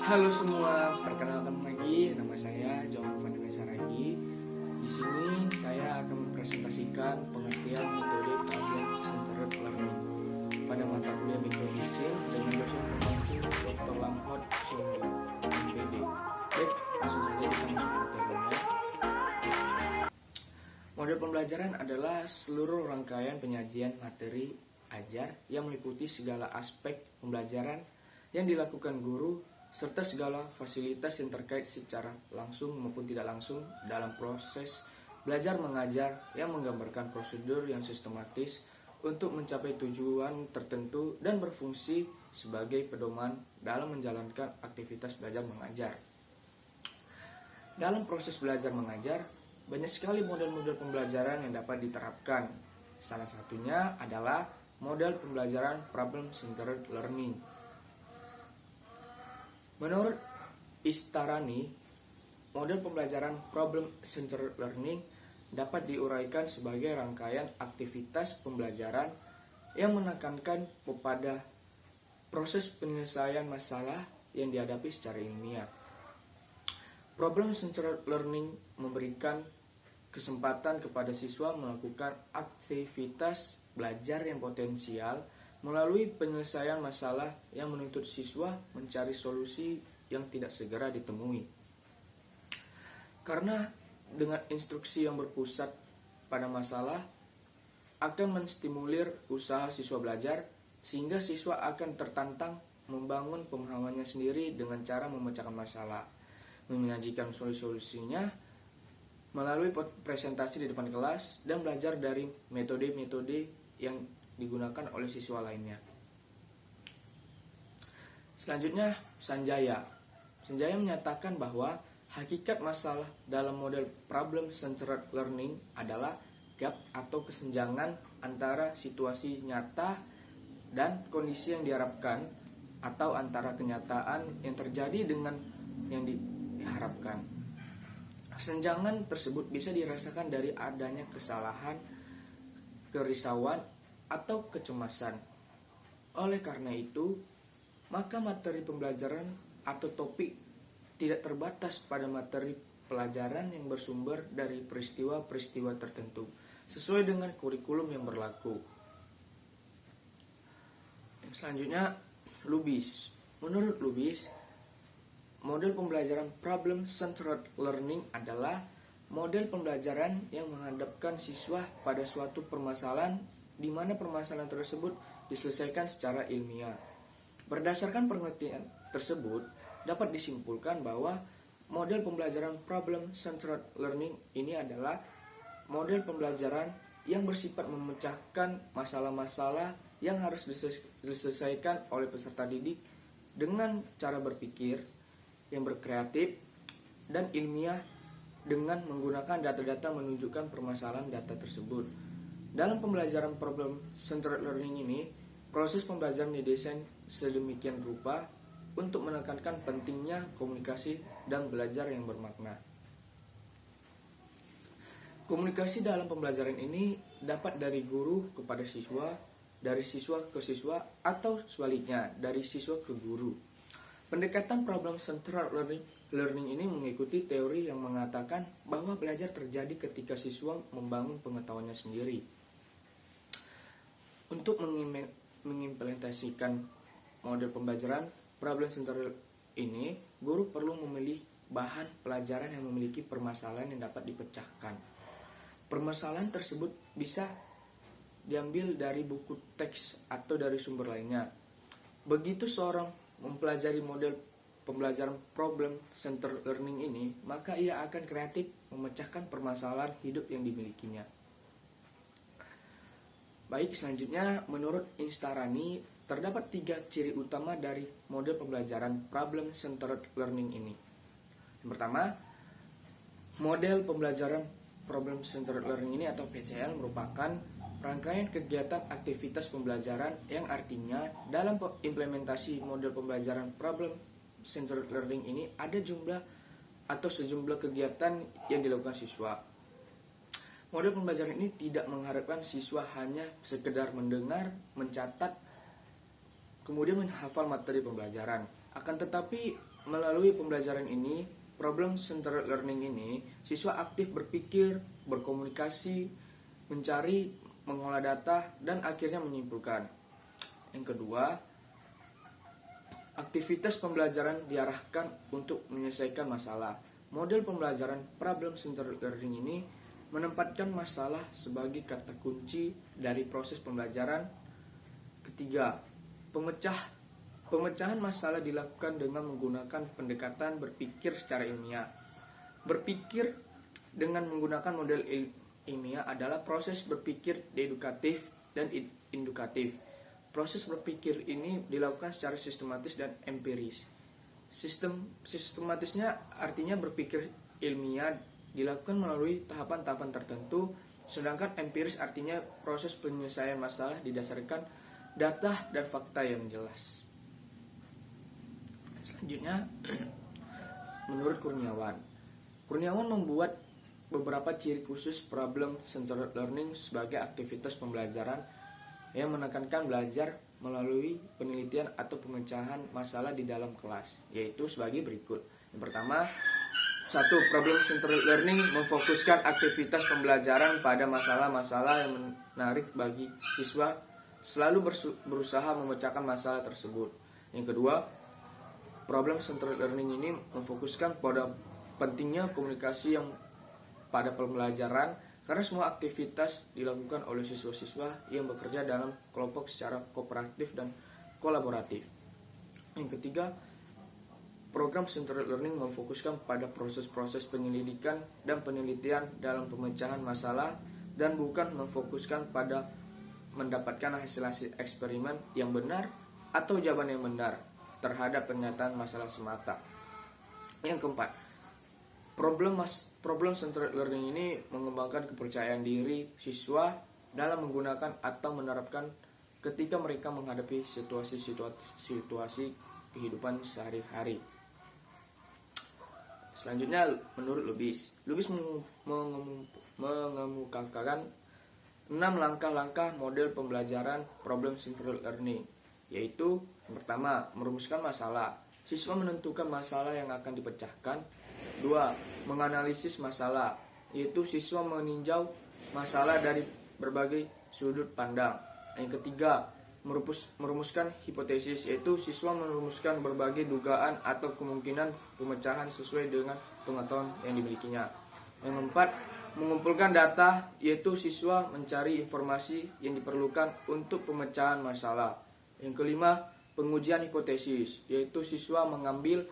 Halo semua, perkenalkan lagi, nama saya Johan Fandi Saragi. Di sini saya akan mempresentasikan pengertian metode problem centered learning pada mata kuliah mikrodicil dengan dosen pembantu Dr. Lamhot Sondo, MPD. Baik, langsung saja kita masuk ke materinya. Model pembelajaran adalah seluruh rangkaian penyajian materi ajar yang meliputi segala aspek pembelajaran yang dilakukan guru serta segala fasilitas yang terkait secara langsung maupun tidak langsung dalam proses belajar mengajar yang menggambarkan prosedur yang sistematis untuk mencapai tujuan tertentu dan berfungsi sebagai pedoman dalam menjalankan aktivitas belajar mengajar. Dalam proses belajar mengajar, banyak sekali model-model pembelajaran yang dapat diterapkan. Salah satunya adalah model pembelajaran problem centered learning. Menurut Istarani, model pembelajaran problem centered learning dapat diuraikan sebagai rangkaian aktivitas pembelajaran yang menekankan kepada proses penyelesaian masalah yang dihadapi secara ilmiah. Problem centered learning memberikan kesempatan kepada siswa melakukan aktivitas belajar yang potensial melalui penyelesaian masalah yang menuntut siswa mencari solusi yang tidak segera ditemui. Karena dengan instruksi yang berpusat pada masalah akan menstimulir usaha siswa belajar sehingga siswa akan tertantang membangun pemahamannya sendiri dengan cara memecahkan masalah, menyajikan solusi-solusinya melalui presentasi di depan kelas dan belajar dari metode-metode yang digunakan oleh siswa lainnya. Selanjutnya, Sanjaya. Sanjaya menyatakan bahwa hakikat masalah dalam model problem centered learning adalah gap atau kesenjangan antara situasi nyata dan kondisi yang diharapkan atau antara kenyataan yang terjadi dengan yang diharapkan. Kesenjangan tersebut bisa dirasakan dari adanya kesalahan, kerisauan, atau kecemasan. Oleh karena itu, maka materi pembelajaran atau topik tidak terbatas pada materi pelajaran yang bersumber dari peristiwa-peristiwa tertentu, sesuai dengan kurikulum yang berlaku. Yang selanjutnya, Lubis. Menurut Lubis, model pembelajaran problem centered learning adalah model pembelajaran yang menghadapkan siswa pada suatu permasalahan di mana permasalahan tersebut diselesaikan secara ilmiah. Berdasarkan pengertian tersebut, dapat disimpulkan bahwa model pembelajaran problem centered learning ini adalah model pembelajaran yang bersifat memecahkan masalah-masalah yang harus diselesaikan oleh peserta didik dengan cara berpikir yang berkreatif dan ilmiah dengan menggunakan data-data menunjukkan permasalahan data tersebut. Dalam pembelajaran problem centered learning ini, proses pembelajaran didesain sedemikian rupa untuk menekankan pentingnya komunikasi dan belajar yang bermakna. Komunikasi dalam pembelajaran ini dapat dari guru kepada siswa, dari siswa ke siswa, atau sebaliknya, dari siswa ke guru. Pendekatan problem centered learning ini mengikuti teori yang mengatakan bahwa belajar terjadi ketika siswa membangun pengetahuannya sendiri. Untuk mengimplementasikan model pembelajaran problem centered ini, guru perlu memilih bahan pelajaran yang memiliki permasalahan yang dapat dipecahkan. Permasalahan tersebut bisa diambil dari buku teks atau dari sumber lainnya. Begitu seorang mempelajari model pembelajaran problem centered learning ini, maka ia akan kreatif memecahkan permasalahan hidup yang dimilikinya. Baik, selanjutnya menurut Istarani terdapat 3 ciri utama dari model pembelajaran problem centered learning ini. Yang pertama, model pembelajaran problem centered learning ini atau PCL merupakan rangkaian kegiatan aktivitas pembelajaran yang artinya dalam implementasi model pembelajaran problem centered learning ini ada jumlah atau sejumlah kegiatan yang dilakukan siswa. Model pembelajaran ini tidak mengharapkan siswa hanya sekedar mendengar, mencatat, kemudian menghafal materi pembelajaran. Akan tetapi melalui pembelajaran ini, problem centered learning ini, siswa aktif berpikir, berkomunikasi, mencari, mengolah data, dan akhirnya menyimpulkan. Yang kedua, aktivitas pembelajaran diarahkan untuk menyelesaikan masalah. Model pembelajaran problem centered learning ini menempatkan masalah sebagai kata kunci dari proses pembelajaran. Ketiga, pemecahan masalah dilakukan dengan menggunakan pendekatan berpikir secara ilmiah. Berpikir dengan menggunakan model ilmiah adalah proses berpikir dedukatif dan indukatif. Proses berpikir ini dilakukan secara sistematis dan empiris. Sistematisnya artinya berpikir ilmiah dilakukan melalui tahapan-tahapan tertentu, sedangkan empiris artinya proses penyelesaian masalah didasarkan data dan fakta yang jelas. Selanjutnya, menurut Kurniawan membuat beberapa ciri khusus problem centered learning sebagai aktivitas pembelajaran yang menekankan belajar melalui penelitian atau pemecahan masalah di dalam kelas, yaitu sebagai berikut. Yang pertama, 1. Problem centered learning memfokuskan aktivitas pembelajaran pada masalah-masalah yang menarik bagi siswa, selalu berusaha memecahkan masalah tersebut. Yang kedua, problem centered learning ini memfokuskan pada pentingnya komunikasi yang pada pembelajaran, karena semua aktivitas dilakukan oleh siswa-siswa yang bekerja dalam kelompok secara kooperatif dan kolaboratif. Yang ketiga, program centered learning memfokuskan pada proses-proses penyelidikan dan penelitian dalam pemecahan masalah dan bukan memfokuskan pada mendapatkan hasil-hasil eksperimen yang benar atau jawaban yang benar terhadap pernyataan masalah semata. Yang keempat, problem centered learning ini mengembangkan kepercayaan diri siswa dalam menggunakan atau menerapkan ketika mereka menghadapi situasi kehidupan sehari-hari. Selanjutnya, menurut Lubis mengemukakan 6 langkah-langkah model pembelajaran problem centered learning, yaitu yang pertama, merumuskan masalah. Siswa menentukan masalah yang akan dipecahkan. 2. Menganalisis masalah, yaitu siswa meninjau masalah dari berbagai sudut pandang. Yang ketiga, merumuskan hipotesis, yaitu siswa merumuskan berbagai dugaan atau kemungkinan pemecahan sesuai dengan pengetahuan yang dimilikinya. Yang keempat, mengumpulkan data, yaitu siswa mencari informasi yang diperlukan untuk pemecahan masalah. Yang kelima, pengujian hipotesis, yaitu siswa mengambil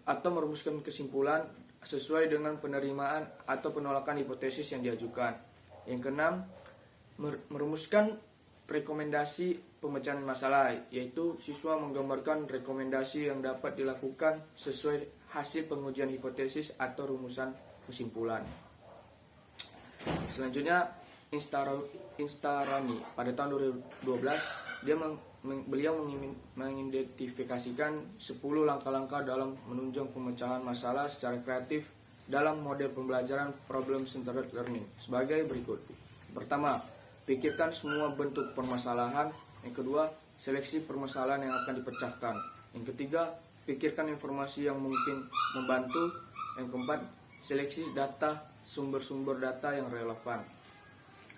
atau merumuskan kesimpulan sesuai dengan penerimaan atau penolakan hipotesis yang diajukan. Yang keenam, merumuskan rekomendasi pemecahan masalah, yaitu siswa menggambarkan rekomendasi yang dapat dilakukan sesuai hasil pengujian hipotesis atau rumusan kesimpulan. Selanjutnya, Instarani pada tahun 2012 beliau mengidentifikasikan 10 langkah-langkah dalam menunjang pemecahan masalah secara kreatif dalam model pembelajaran problem centered learning sebagai berikut. Pertama, pikirkan semua bentuk permasalahan. Yang kedua, seleksi permasalahan yang akan dipecahkan. Yang ketiga, pikirkan informasi yang mungkin membantu. Yang keempat, seleksi data, sumber-sumber data yang relevan.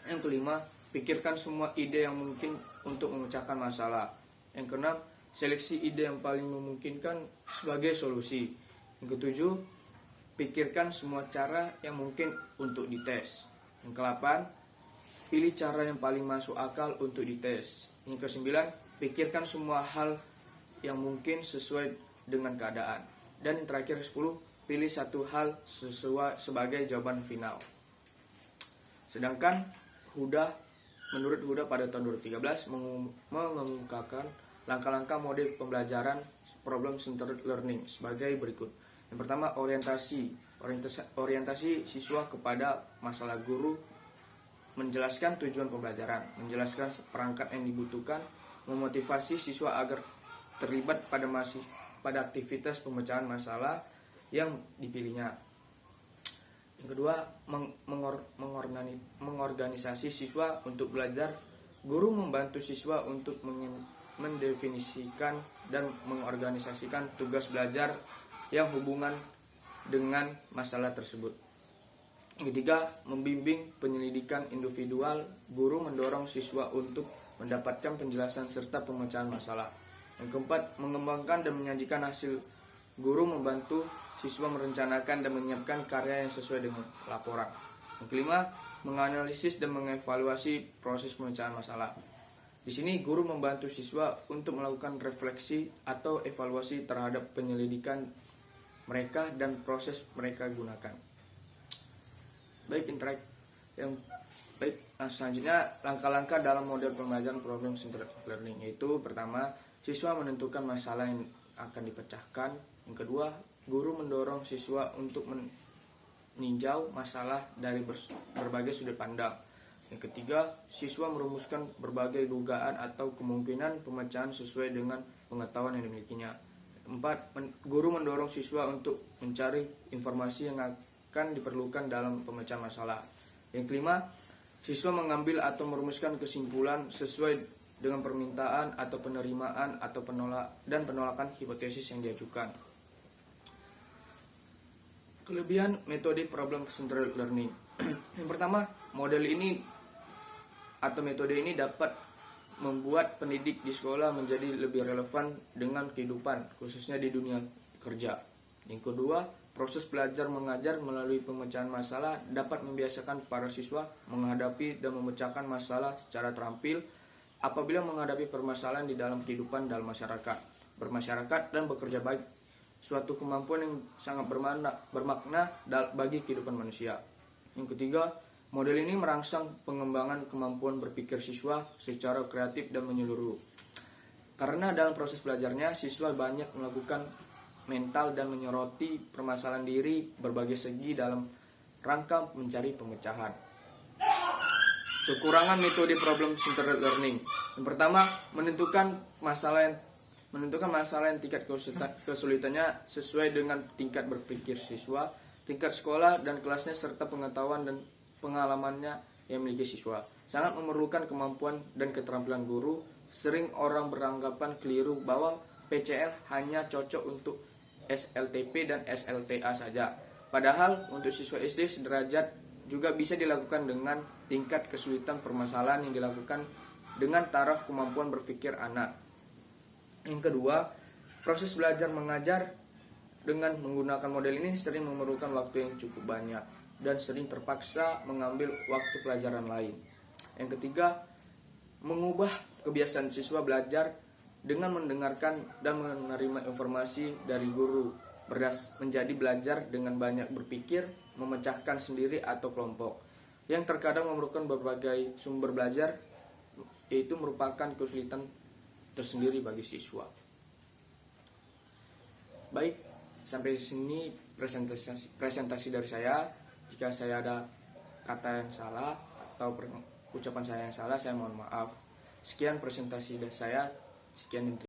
Yang kelima, pikirkan semua ide yang mungkin untuk memecahkan masalah. Yang keenam, seleksi ide yang paling memungkinkan sebagai solusi. Yang ketujuh, pikirkan semua cara yang mungkin untuk dites. Yang kedelapan, pilih cara yang paling masuk akal untuk dites. Yang kesembilan, pikirkan semua hal yang mungkin sesuai dengan keadaan. Dan yang terakhir 10, pilih satu hal sebagai jawaban final. Sedangkan menurut Huda pada tahun 2013 mengemukakan langkah-langkah model pembelajaran problem centered learning sebagai berikut. Yang pertama, orientasi siswa kepada masalah guru, menjelaskan tujuan pembelajaran, menjelaskan perangkat yang dibutuhkan, memotivasi siswa agar terlibat pada aktivitas pemecahan masalah yang dipilihnya. Yang kedua, mengorganisasi siswa untuk belajar. Guru membantu siswa untuk mendefinisikan dan mengorganisasikan tugas belajar yang hubungan dengan masalah tersebut. Yang ketiga, membimbing penyelidikan individual. Guru mendorong siswa untuk mendapatkan penjelasan serta pemecahan masalah. Yang keempat, mengembangkan dan menyajikan hasil. Guru membantu siswa merencanakan dan menyiapkan karya yang sesuai dengan laporan. Yang kelima, menganalisis dan mengevaluasi proses pemecahan masalah. Di sini guru membantu siswa untuk melakukan refleksi atau evaluasi terhadap penyelidikan mereka dan proses mereka gunakan. Selanjutnya langkah-langkah dalam model pembelajaran problem centered learning, yaitu pertama, siswa menentukan masalah yang akan dipecahkan. Yang kedua, guru mendorong siswa untuk meninjau masalah dari berbagai sudut pandang. Yang ketiga, siswa merumuskan berbagai dugaan atau kemungkinan pemecahan sesuai dengan pengetahuan yang dimilikinya. Empat, guru mendorong siswa untuk mencari informasi yang akan diperlukan dalam pemecahan masalah. Yang kelima, siswa mengambil atau merumuskan kesimpulan sesuai dengan permintaan atau penerimaan atau penolakan hipotesis yang diajukan. Kelebihan metode problem centered learning. Yang pertama, model ini atau metode ini dapat membuat pendidik di sekolah menjadi lebih relevan dengan kehidupan, khususnya di dunia kerja. Yang kedua, proses belajar mengajar melalui pemecahan masalah dapat membiasakan para siswa menghadapi dan memecahkan masalah secara terampil apabila menghadapi permasalahan di dalam kehidupan dalam masyarakat, bermasyarakat dan bekerja baik, suatu kemampuan yang sangat bermakna bagi kehidupan manusia. Yang ketiga, model ini merangsang pengembangan kemampuan berpikir siswa secara kreatif dan menyeluruh. Karena dalam proses belajarnya, siswa banyak melakukan mental dan menyoroti permasalahan diri berbagai segi dalam rangka mencari pemecahan. Kekurangan metode problem centered learning. Yang pertama, menentukan masalah yang tingkat kesulitannya sesuai dengan tingkat berpikir siswa, tingkat sekolah dan kelasnya serta pengetahuan dan pengalamannya yang memiliki siswa. Sangat memerlukan kemampuan dan keterampilan guru. Sering orang beranggapan keliru bahwa PCL hanya cocok untuk SLTP dan SLTA saja. Padahal untuk siswa SD sederajat juga bisa dilakukan dengan tingkat kesulitan permasalahan yang dilakukan dengan taraf kemampuan berpikir anak. Yang kedua, proses belajar mengajar dengan menggunakan model ini sering memerlukan waktu yang cukup banyak dan sering terpaksa mengambil waktu pelajaran lain. Yang ketiga, mengubah kebiasaan siswa belajar dengan mendengarkan dan menerima informasi dari guru, menjadi belajar dengan banyak berpikir, memecahkan sendiri atau kelompok, yang terkadang memerlukan berbagai sumber belajar, yaitu merupakan kesulitan tersendiri bagi siswa. Baik, sampai sini presentasi dari saya. Jika saya ada kata yang salah atau ucapan saya yang salah, saya mohon maaf. Sekian presentasi dari saya. Sekian.